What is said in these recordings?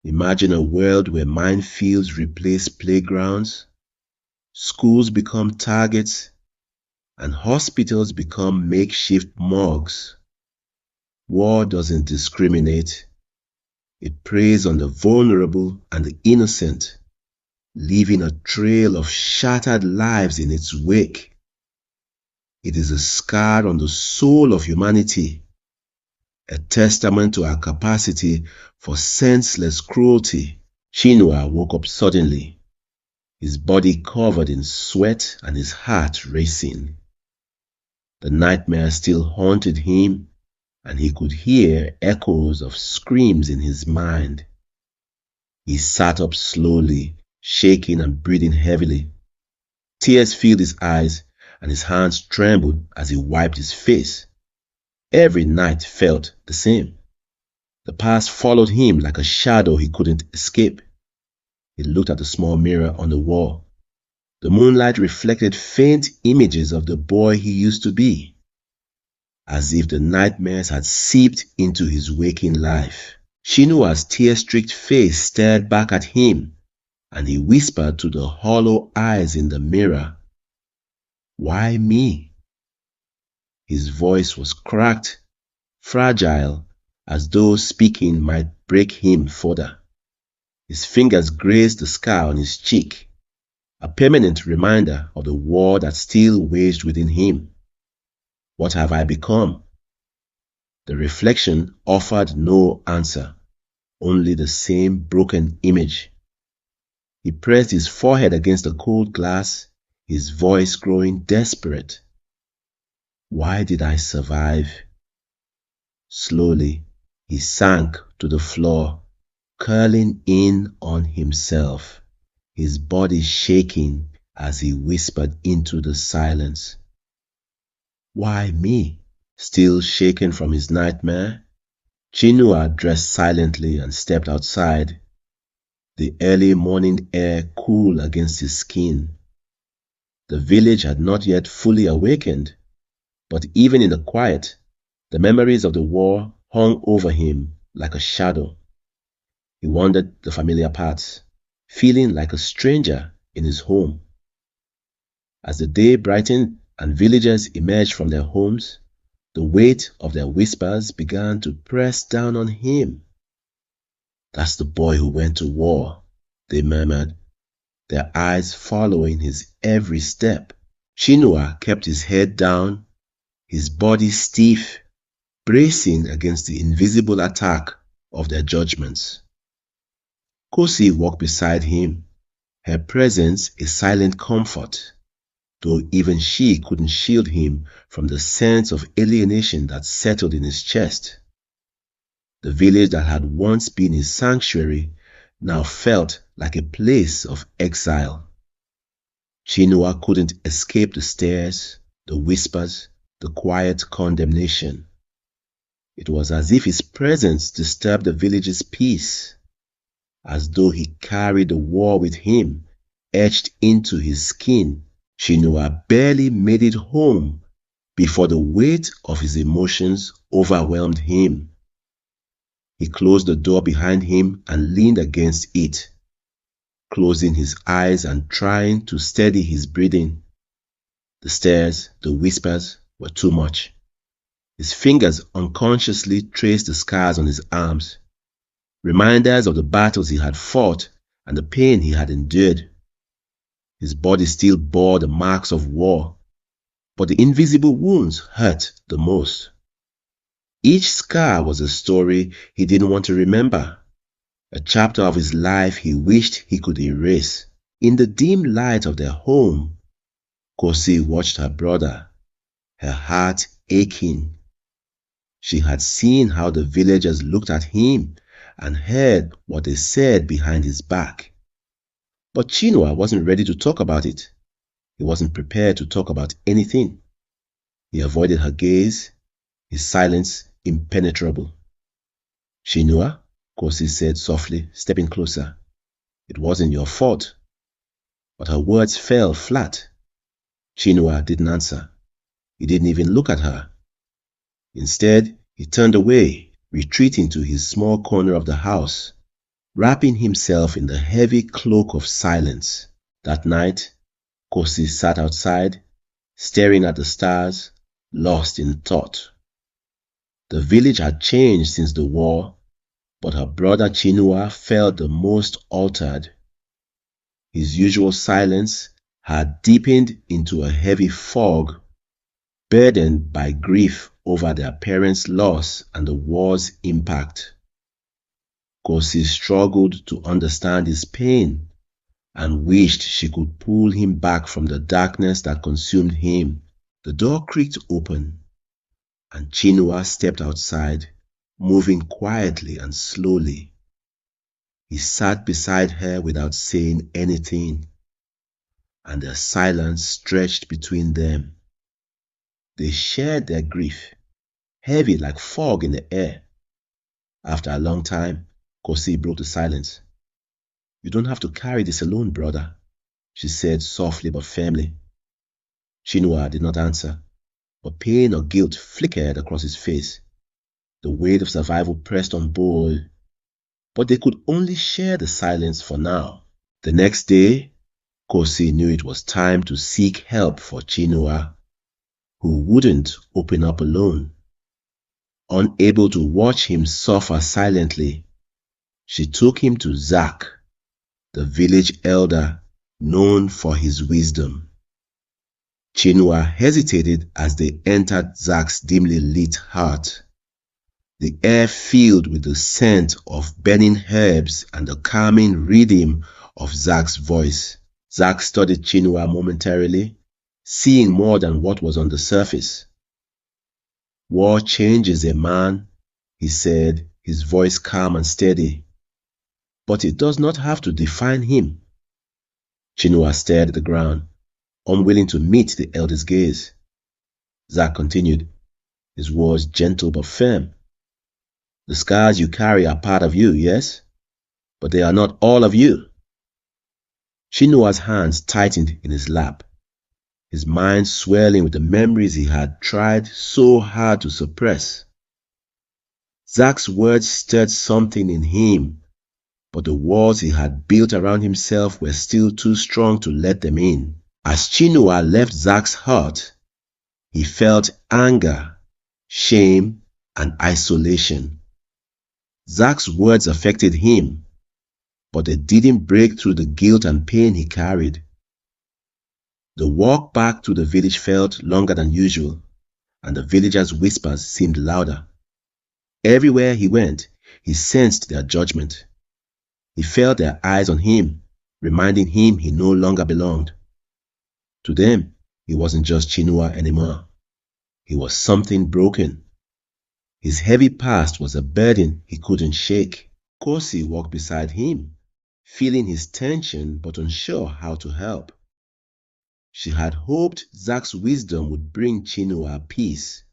Imagine a world where minefields replace playgrounds, schools become targets, and hospitals become makeshift morgues. War doesn't discriminate. It preys on the vulnerable and the innocent, leaving a trail of shattered lives in its wake. It is a scar on the soul of humanity, a testament to our capacity for senseless cruelty. Chinua woke up suddenly, his body covered in sweat and his heart racing. The nightmare still haunted him, and he could hear echoes of screams in his mind. He sat up slowly, shaking and breathing heavily. Tears filled his eyes, and his hands trembled as he wiped his face. Every night felt the same. The past followed him like a shadow he couldn't escape. He looked at the small mirror on the wall. The moonlight reflected faint images of the boy he used to be, as if the nightmares had seeped into his waking life. Chinua's tear-streaked face stared back at him, and he whispered to the hollow eyes in the mirror, "Why me?" His voice was cracked, fragile, as though speaking might break him further. His fingers grazed the scar on his cheek, a permanent reminder of the war that still waged within him. What have I become? The reflection offered no answer, only the same broken image. He pressed his forehead against the cold glass, his voice growing desperate. Why did I survive? Slowly, he sank to the floor, curling in on himself, his body shaking as he whispered into the silence. Why me? Still shaken from his nightmare, Chinua dressed silently and stepped outside, the early morning air cool against his skin. The village had not yet fully awakened, but even in the quiet, the memories of the war hung over him like a shadow. He wandered the familiar paths, feeling like a stranger in his home. As the day brightened and villagers emerged from their homes, the weight of their whispers began to press down on him. "That's the boy who went to war," they murmured, their eyes following his every step. Chinua kept his head down, his body stiff, bracing against the invisible attack of their judgments. Kosi walked beside him, her presence a silent comfort, though even she couldn't shield him from the sense of alienation that settled in his chest. The village that had once been his sanctuary now felt like a place of exile. Chinua couldn't escape the stares, the whispers, the quiet condemnation. It was as if his presence disturbed the village's peace, as though he carried the war with him, etched into his skin. Chinua barely made it home before the weight of his emotions overwhelmed him. He closed the door behind him and leaned against it, closing his eyes and trying to steady his breathing. The stares, the whispers were too much. His fingers unconsciously traced the scars on his arms, reminders of the battles he had fought and the pain he had endured. His body still bore the marks of war, but the invisible wounds hurt the most. Each scar was a story he didn't want to remember, a chapter of his life he wished he could erase. In the dim light of their home, Kosi watched her brother, her heart aching. She had seen how the villagers looked at him and heard what they said behind his back. But Chinua wasn't ready to talk about it. He wasn't prepared to talk about anything. He avoided her gaze, his silence impenetrable. "Chinua," Kosi said softly, stepping closer, "it wasn't your fault." But her words fell flat. Chinua didn't answer. He didn't even look at her. Instead, he turned away, retreating to his small corner of the house, wrapping himself in the heavy cloak of silence. That night, Kosi sat outside, staring at the stars, lost in thought. The village had changed since the war, but her brother Chinua felt the most altered. His usual silence had deepened into a heavy fog, burdened by grief over their parents' loss and the war's impact. Kosi struggled to understand his pain and wished she could pull him back from the darkness that consumed him. The door creaked open, and Chinua stepped outside, moving quietly and slowly. He sat beside her without saying anything, and a silence stretched between them. They shared their grief, heavy like fog in the air. After a long time, Kosi broke the silence. "You don't have to carry this alone, brother," she said softly but firmly. Chinua did not answer, but pain or guilt flickered across his face. The weight of survival pressed on both, but they could only share the silence for now. The next day, Kosi knew it was time to seek help for Chinua, who wouldn't open up alone. Unable to watch him suffer silently, she took him to Zach, the village elder known for his wisdom. Chinua hesitated as they entered Zach's dimly lit hut. The air filled with the scent of burning herbs and the calming rhythm of Zach's voice. Zach studied Chinua momentarily, seeing more than what was on the surface. "War changes a man," he said, his voice calm and steady. "But it does not have to define him." Chinua stared at the ground, unwilling to meet the elder's gaze. Zach continued, his words gentle but firm. "The scars you carry are part of you, yes? But they are not all of you." Chinua's hands tightened in his lap, his mind swirling with the memories he had tried so hard to suppress. Zach's words stirred something in him, but the walls he had built around himself were still too strong to let them in. As Chinua left Zach's hut, he felt anger, shame, and isolation. Zach's words affected him, but they didn't break through the guilt and pain he carried. The walk back to the village felt longer than usual, and the villagers' whispers seemed louder. Everywhere he went, he sensed their judgment. He felt their eyes on him, reminding him he no longer belonged. To them, he wasn't just Chinua anymore. He was something broken. His heavy past was a burden he couldn't shake. Kosi walked beside him, feeling his tension but unsure how to help. She had hoped Zach's wisdom would bring Chinua peace,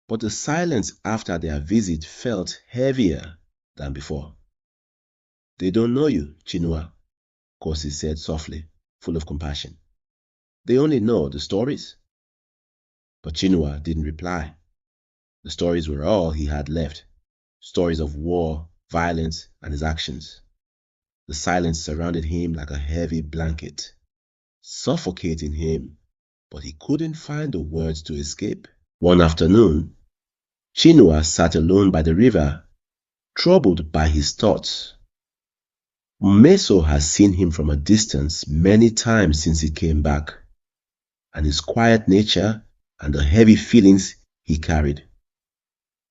but the silence after their visit felt heavier than before. "They don't know you, Chinua," Kosi said softly, full of compassion. "They only know the stories." But Chinua didn't reply. The stories were all he had left, stories of war, violence, and his actions. The silence surrounded him like a heavy blanket, suffocating him, but he couldn't find the words to escape. One afternoon, Chinua sat alone by the river, troubled by his thoughts. Meso has seen him from a distance many times since he came back, and his quiet nature and the heavy feelings he carried.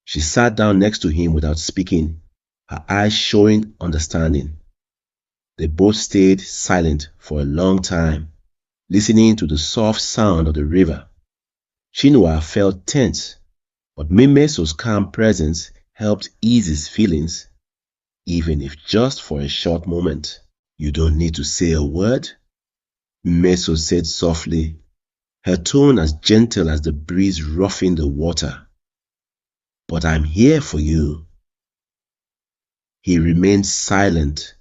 She sat down next to him without speaking, her eyes showing understanding. They both stayed silent for a long time, listening to the soft sound of the river. Chinua felt tense, but Meso's calm presence helped ease his feelings, even if just for a short moment. "You don't need to say a word," Meso said softly, her tone as gentle as the breeze roughing the water. "But I'm here for you." He remained silent,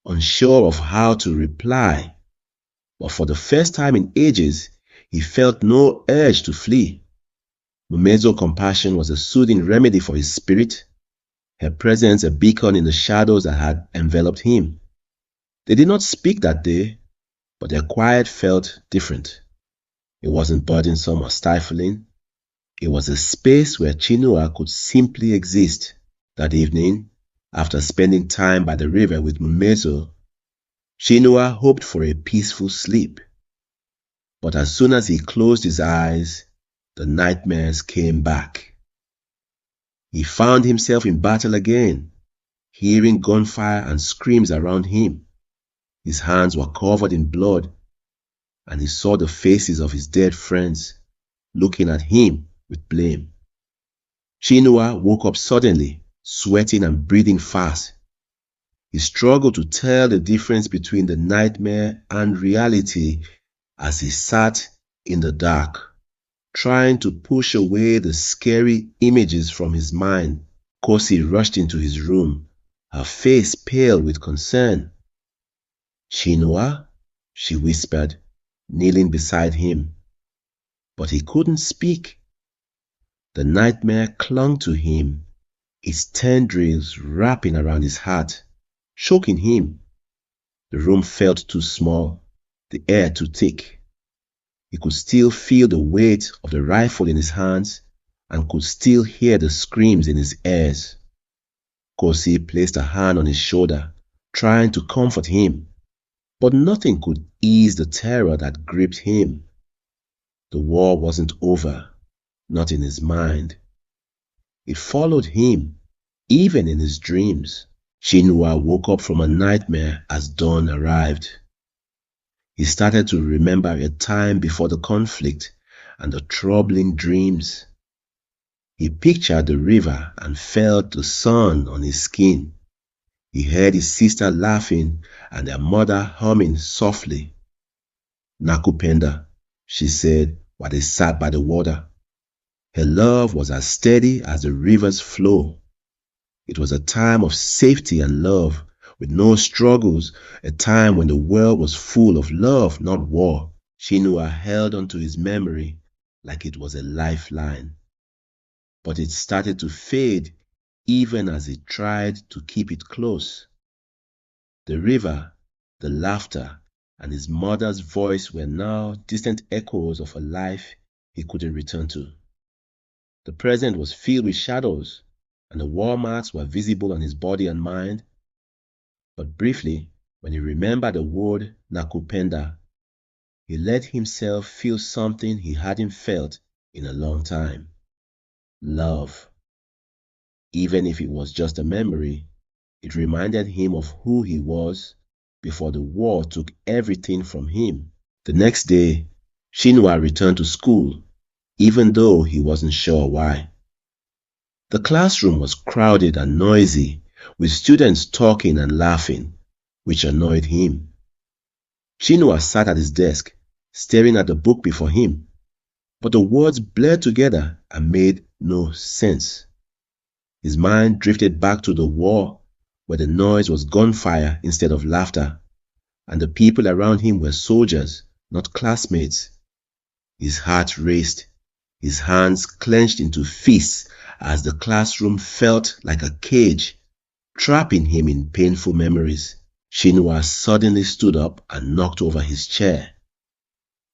unsure of how to reply, but for the first time in ages, he felt no urge to flee. Mumezo's compassion was a soothing remedy for his spirit. her presence a beacon in the shadows that had enveloped him. They did not speak that day, but their quiet felt different. It wasn't burdensome or stifling. It was a space where Chinua could simply exist. That evening, after spending time by the river with Mumezo, Chinua hoped for a peaceful sleep. But as soon as he closed his eyes, the nightmares came back. He found himself in battle again, hearing gunfire and screams around him. His hands were covered in blood, and he saw the faces of his dead friends looking at him with blame. Chinua woke up suddenly, sweating and breathing fast. He struggled to tell the difference between the nightmare and reality as he sat in the dark, trying to push away the scary images from his mind. Kosi rushed into his room, her face pale with concern. "Chinua," she whispered, kneeling beside him. But he couldn't speak. The nightmare clung to him, its tendrils wrapping around his heart, choking him. The room felt too small, the air too thick. He could still feel the weight of the rifle in his hands and could still hear the screams in his ears. Kosi placed a hand on his shoulder, trying to comfort him, but nothing could ease the terror that gripped him. The war wasn't over, not in his mind. It followed him, even in his dreams. Chinua woke up from a nightmare as dawn arrived. He started to remember a time before the conflict and the troubling dreams. He pictured the river and felt the sun on his skin. He heard his sister laughing and their mother humming softly. "Nakupenda," she said while they sat by the water. Her love was as steady as the river's flow. It was a time of safety and love, with no struggles, a time when the world was full of love, not war. Chinua held onto his memory like it was a lifeline. But it started to fade even as he tried to keep it close. The river, the laughter, and his mother's voice were now distant echoes of a life he couldn't return to. The present was filled with shadows, and the war marks were visible on his body and mind. But briefly, when he remembered the word Nakupenda, he let himself feel something he hadn't felt in a long time. Love. Even if it was just a memory, it reminded him of who he was before the war took everything from him. The next day, Chinua returned to school, even though he wasn't sure why. The classroom was crowded and noisy, with students talking and laughing, which annoyed him. Chinua sat at his desk, staring at the book before him, but the words blurred together and made no sense. His mind drifted back to the war, where the noise was gunfire instead of laughter, and the people around him were soldiers, not classmates. His heart raced, his hands clenched into fists as the classroom felt like a cage, trapping him in painful memories. Chinua suddenly stood up and knocked over his chair.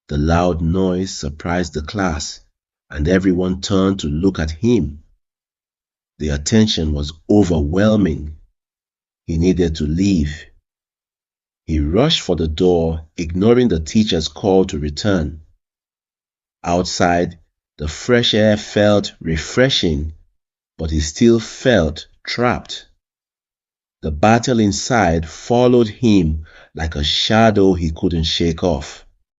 The loud noise surprised the class, and everyone turned to look at him. The attention was overwhelming. He needed to leave. He rushed for the door, ignoring the teacher's call to return. Outside, the fresh air felt refreshing, but he still felt trapped. The battle inside followed him like a shadow he couldn't shake off.